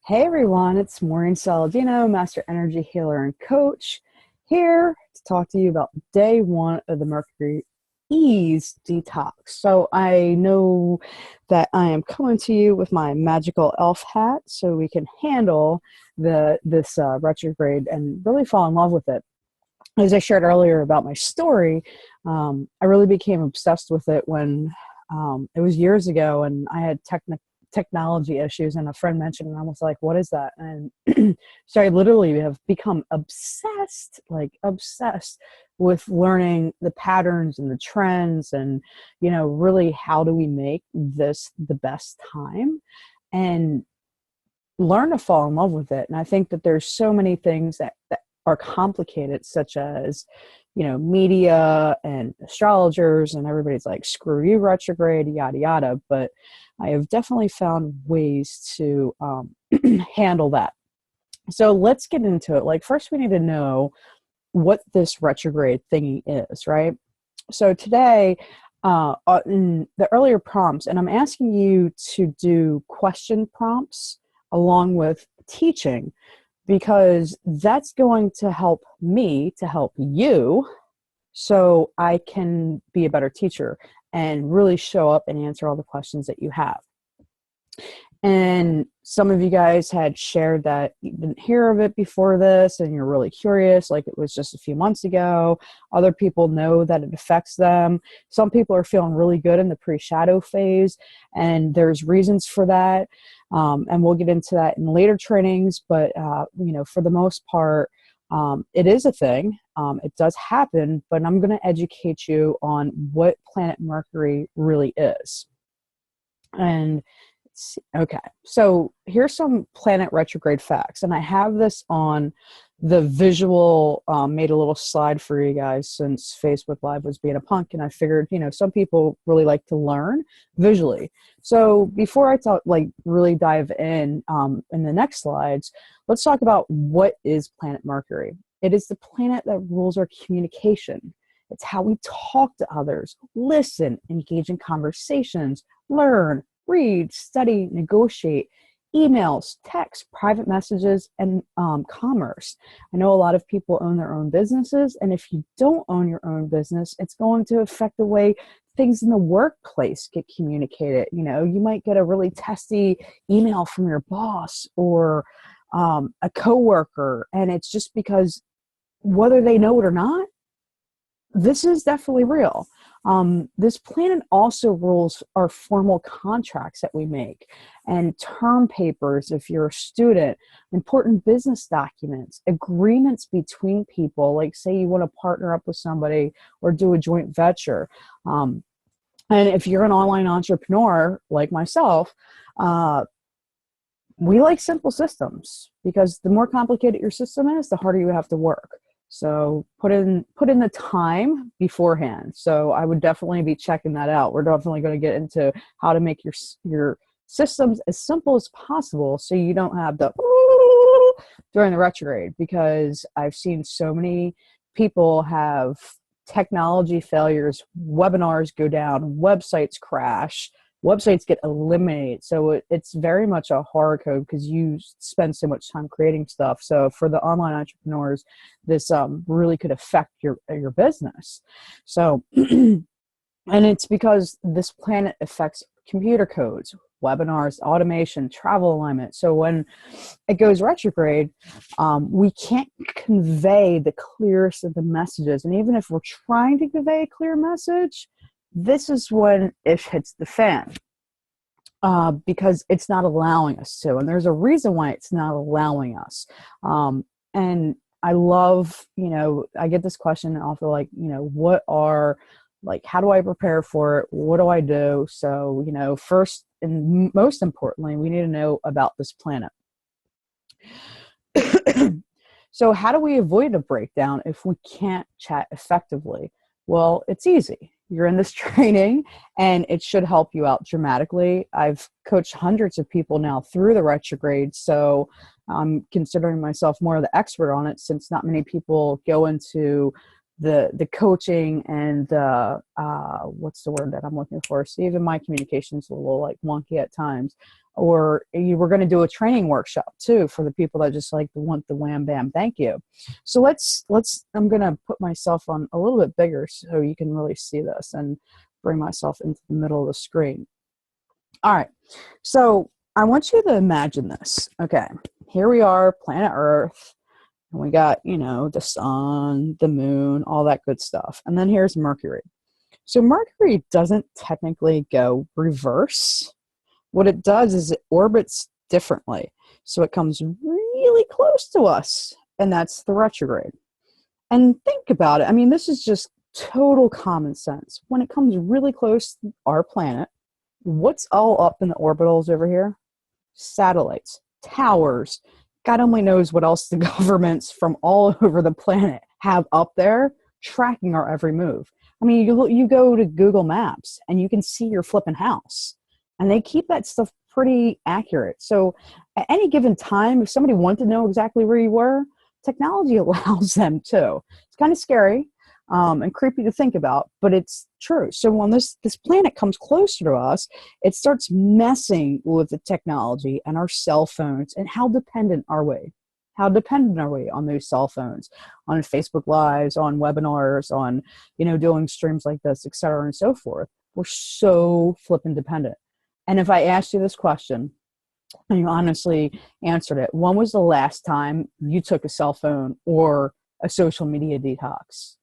Hey everyone, it's Maureen Saladino, Master Energy Healer and Coach, here to talk to you about day one of the Mercur-EASE Detox. So I know that I am coming to you with my magical elf hat so we can handle this retrograde and really fall in love with it. As I shared earlier about my story, I really became obsessed with it when it was years ago and I had technology issues, and a friend mentioned, and I was like, what is that? And so I literally have become obsessed with learning the patterns and the trends and, really how do we make this the best time and learn to fall in love with it. And I think that there's so many things that are complicated, such as, media and astrologers, and everybody's like, screw you, retrograde, yada, yada. But I have definitely found ways to handle that. So let's get into it. Like, first we need to know what this retrograde thingy is, right? So today, in the earlier prompts, and I'm asking you to do question prompts along with teaching, because that's going to help me to help you so I can be a better teacher and really show up and answer all the questions that you have. And some of you guys had shared that you didn't hear of it before this and you're really curious, like it was just a few months ago. Other people know that it affects them. Some people are feeling really good in the pre-shadow phase, and there's reasons for that. And we'll get into that in later trainings, but for the most part, it is a thing. It does happen, but I'm going to educate you on what planet Mercury really is. And okay, so here's some planet retrograde facts, and I have this on the visual, made a little slide for you guys since Facebook Live was being a punk, and I figured, some people really like to learn visually. So before I really dive in the next slides, let's talk about what is planet Mercury. It is the planet that rules our communication. It's how we talk to others, listen, engage in conversations, learn, read, study, negotiate, emails, text, private messages, and commerce. I know a lot of people own their own businesses, and if you don't own your own business, it's going to affect the way things in the workplace get communicated. You might get a really testy email from your boss or a coworker, and it's just because, whether they know it or not, this is definitely real. This planet also rules our formal contracts that we make and term papers if you're a student, important business documents, agreements between people, like say you want to partner up with somebody or do a joint venture. And if you're an online entrepreneur like myself, we like simple systems, because the more complicated your system is, the harder you have to work. So put in the time beforehand. So I would definitely be checking that out. We're definitely going to get into how to make your systems as simple as possible, so you don't have the during the retrograde, because I've seen so many people have technology failures, webinars go down, websites crash, websites get eliminated. So it's very much a horror code, because you spend so much time creating stuff. So for the online entrepreneurs, this really could affect your business. So, and it's because this planet affects computer codes, webinars, automation, travel alignment. So when it goes retrograde, we can't convey the clearest of the messages. And even if we're trying to convey a clear message, this is when it hits the fan, because it's not allowing us to. And there's a reason why it's not allowing us. And I love, I get this question often, like, how do I prepare for it? What do I do? So, first and most importantly, we need to know about this planet. So how do we avoid a breakdown if we can't chat effectively? Well, it's easy. You're in this training, and it should help you out dramatically. I've coached hundreds of people now through the retrograde, so I'm considering myself more of the expert on it, since not many people go into the coaching and what's the word that I'm looking for? So even my communication's a little like wonky at times. Or you were going to do a training workshop too for the people that just like want the wham bam thank you. So I'm going to put myself on a little bit bigger so you can really see this and bring myself into the middle of the screen. All right. So I want you to imagine this. Okay. Here we are, planet Earth. And we got, the sun, the moon, all that good stuff. And then here's Mercury. So Mercury doesn't technically go reverse. What it does is it orbits differently. So it comes really close to us, and that's the retrograde. And think about it. I mean, this is just total common sense. When it comes really close to our planet, what's all up in the orbitals over here? Satellites, towers. God only knows what else the governments from all over the planet have up there tracking our every move. I mean, you go to Google Maps and you can see your flipping house. And they keep that stuff pretty accurate. So at any given time, if somebody wanted to know exactly where you were, technology allows them to. It's kind of scary and creepy to think about, but it's true. So when this planet comes closer to us, it starts messing with the technology and our cell phones. And how dependent are we? How dependent are we on those cell phones, on Facebook Lives, on webinars, on, doing streams like this, et cetera, and so forth? We're so flippin' dependent. And if I asked you this question, and you honestly answered it, when was the last time you took a cell phone or a social media detox?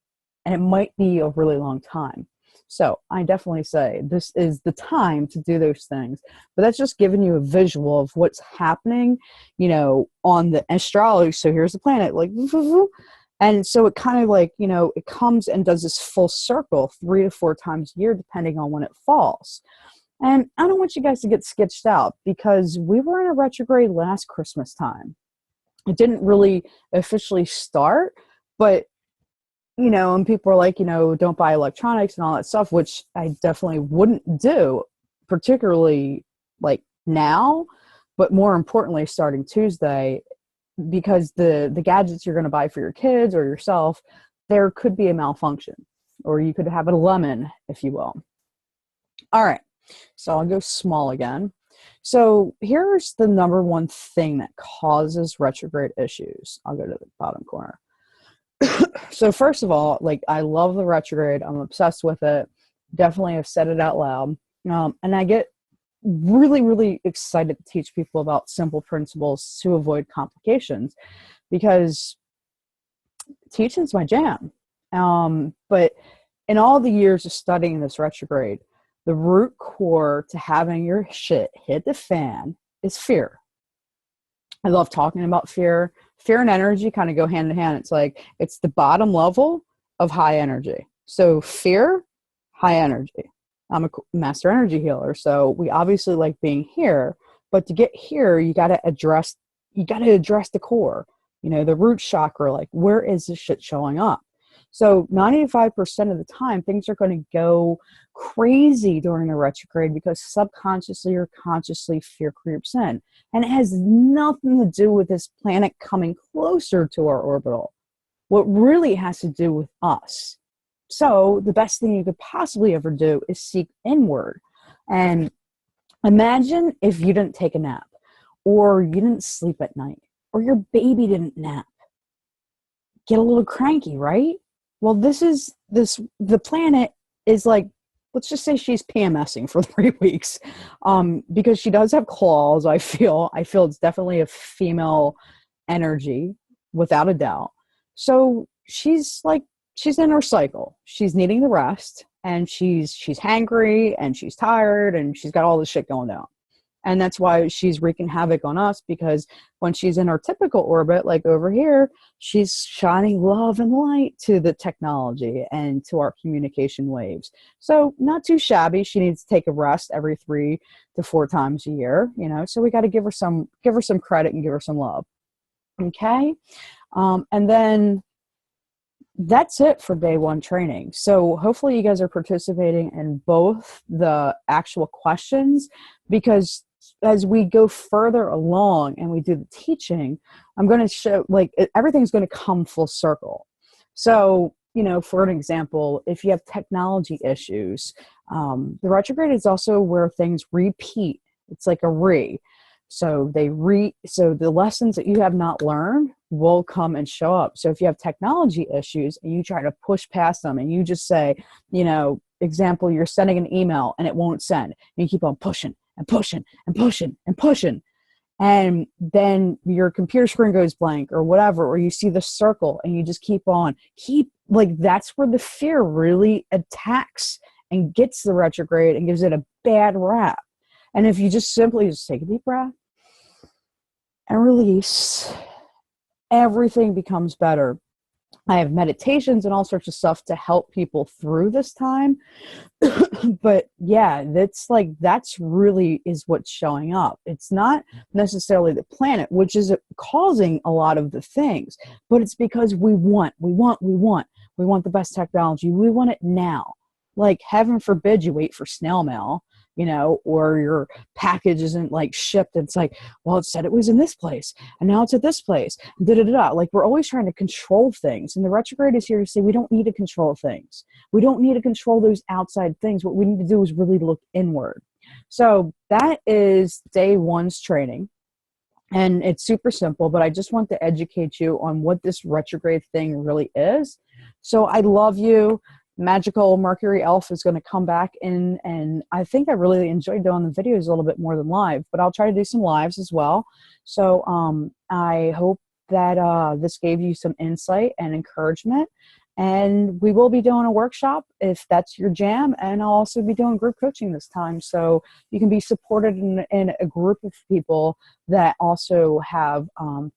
And it might be a really long time. So I definitely say this is the time to do those things. But that's just giving you a visual of what's happening, on the astrology. So here's the planet, like, and so it kind of like, it comes and does this full circle 3 to 4 times a year, depending on when it falls. And I don't want you guys to get sketched out because we were in a retrograde last Christmas time. It didn't really officially start, but, and people are like, don't buy electronics and all that stuff, which I definitely wouldn't do, particularly like now, but more importantly, starting Tuesday, because the gadgets you're going to buy for your kids or yourself, there could be a malfunction, or you could have a lemon, if you will. All right. So I'll go small again. So here's the number one thing that causes retrograde issues. I'll go to the bottom corner. So first of all, like, I love the retrograde. I'm obsessed with it. Definitely have said it out loud. And I get really, really excited to teach people about simple principles to avoid complications, because teaching's my jam. But in all the years of studying this retrograde, the root core to having your shit hit the fan is fear. I love talking about fear. Fear and energy kind of go hand in hand. It's like, it's the bottom level of high energy. So fear, high energy. I'm a master energy healer, so we obviously like being here, but to get here, you got to address the core, the root chakra, like, where is this shit showing up? So 95% of the time, things are going to go crazy during the retrograde because subconsciously or consciously fear creeps in. And it has nothing to do with this planet coming closer to our orbital. What really has to do with us. So the best thing you could possibly ever do is seek inward. And imagine if you didn't take a nap, or you didn't sleep at night, or your baby didn't nap. Get a little cranky, right? Well, the planet is like, let's just say she's PMSing for 3 weeks, because she does have claws. I feel it's definitely a female energy, without a doubt. So she's in her cycle. She's needing the rest, and she's hangry, and she's tired, and she's got all this shit going down. And that's why she's wreaking havoc on us, because when she's in her typical orbit, like over here, she's shining love and light to the technology and to our communication waves. So not too shabby. She needs to take a rest every 3 to 4 times a year, so we got to give her some credit and give her some love. Okay. And then that's it for day 1 training. So hopefully you guys are participating in both the actual questions, because as we go further along and we do the teaching, I'm going to show, like, everything's going to come full circle. So for an example, if you have technology issues, the retrograde is also where things repeat. It's like a so so the lessons that you have not learned will come and show up. So if you have technology issues and you try to push past them and you just say, example, you're sending an email and it won't send, and you keep on pushing and pushing and pushing and pushing, and then your computer screen goes blank or whatever, or you see the circle and you just keep like, that's where the fear really attacks and gets the retrograde and gives it a bad rap. And if you just simply just take a deep breath and release, everything becomes better. I have meditations and all sorts of stuff to help people through this time. But yeah, that's really is what's showing up. It's not necessarily the planet, which is causing a lot of the things, but it's because we want the best technology. We want it now. Like, heaven forbid you wait for snail mail, or your package isn't like shipped. It's like, well, it said it was in this place and now it's at this place. Like, we're always trying to control things. And the retrograde is here to say we don't need to control things. We don't need to control those outside things. What we need to do is really look inward. So that is day one's training. And it's super simple, but I just want to educate you on what this retrograde thing really is. So I love you. Magical Mercury Elf is going to come back in, and I think I really enjoyed doing the videos a little bit more than live, but I'll try to do some lives as well. So I hope that this gave you some insight and encouragement, and we will be doing a workshop if that's your jam, and I'll also be doing group coaching this time, so you can be supported in a group of people that also have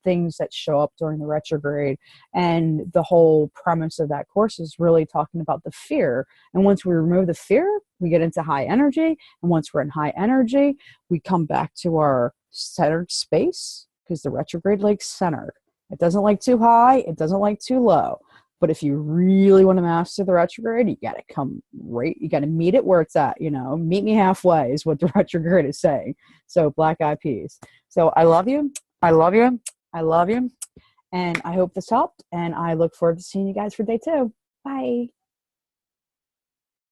things that show up during the retrograde. And the whole premise of that course is really talking about the fear, and once we remove the fear, we get into high energy, and once we're in high energy, we come back to our centered space, because the retrograde likes centered. It doesn't like too high, it doesn't like too low. But if you really want to master the retrograde, you got to meet it where it's at, meet me halfway is what the retrograde is saying. So black eyed peas. So I love you. I love you. I love you. And I hope this helped. And I look forward to seeing you guys for day 2. Bye.